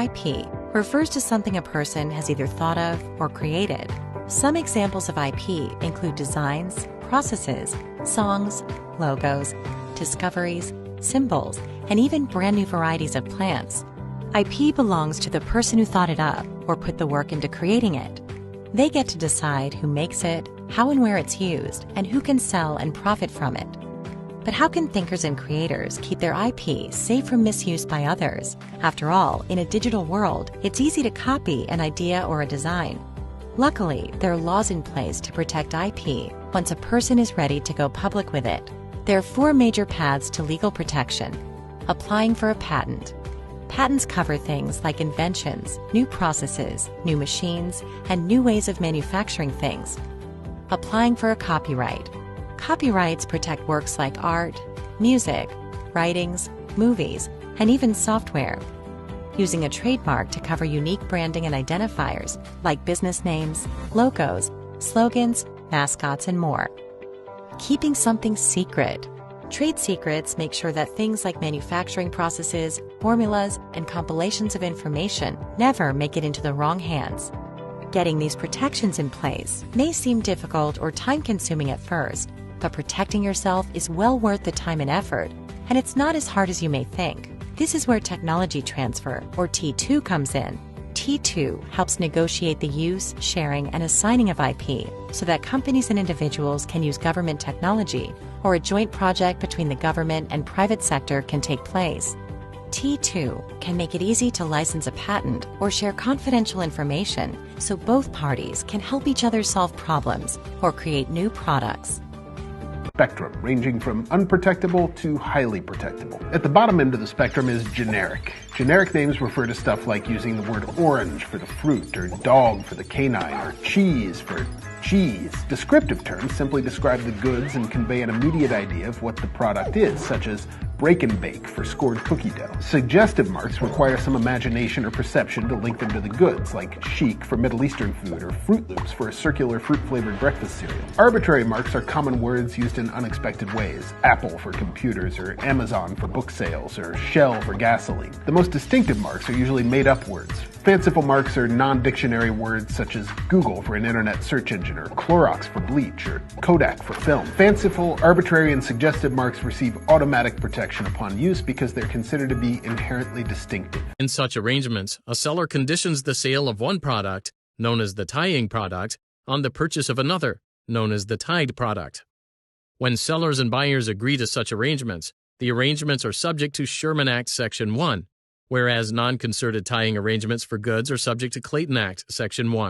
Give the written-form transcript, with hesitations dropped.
IP refers to something a person has either thought of or created. Some examples of IP include designs, processes, songs, logos, discoveries, symbols, and even brand new varieties of plants. IP belongs to the person who thought it up or put the work into creating it. They get to decide who makes it, how and where it's used, and who can sell and profit from it. But how can thinkers and creators keep their IP safe from misuse by others? After all, in a digital world, it's easy to copy an idea or a design. Luckily, there are laws in place to protect IP once a person is ready to go public with it. There are 4 major paths to legal protection. Applying for a patent. Patents cover things like inventions, new processes, new machines, and new ways of manufacturing things. Applying for a copyright. Copyrights protect works like art, music, writings, movies, and even software. Using a trademark to cover unique branding and identifiers like business names, logos, slogans, mascots, and more. Keeping something secret. Trade secrets make sure that things like manufacturing processes, formulas, and compilations of information never make it into the wrong hands. Getting these protections in place may seem difficult or time-consuming at first, but protecting yourself is well worth the time and effort, and it's not as hard as you may think. This is where technology transfer, or T2, comes in. T2 helps negotiate the use, sharing, and assigning of IP so that companies and individuals can use government technology, or a joint project between the government and private sector can take place. T2 can make it easy to license a patent or share confidential information so both parties can help each other solve problems or create new products. Spectrum, ranging from unprotectable to highly protectable. At the bottom end of the spectrum is generic. Generic names refer to stuff like using the word orange for the fruit, or dog for the canine, or cheese for cheese. Descriptive terms simply describe the goods and convey an immediate idea of what the product is, such as break and bake for scored cookie dough. Suggestive marks require some imagination or perception to link them to the goods, like chic for Middle Eastern food, or Fruit Loops for a circular fruit-flavored breakfast cereal. Arbitrary marks are common words used in unexpected ways. Apple for computers, or Amazon for book sales, or Shell for gasoline. The most distinctive marks are usually made-up words. Fanciful marks are non-dictionary words such as Google for an internet search engine, or Clorox for bleach, or Kodak for film. Fanciful, arbitrary, and suggestive marks receive automatic protection upon use because they're considered to be inherently distinctive. In such arrangements, a seller conditions the sale of one product, known as the tying product, on the purchase of another, known as the tied product. When sellers and buyers agree to such arrangements, the arrangements are subject to Sherman Act Section 1, whereas non-concerted tying arrangements for goods are subject to Clayton Act Section 1.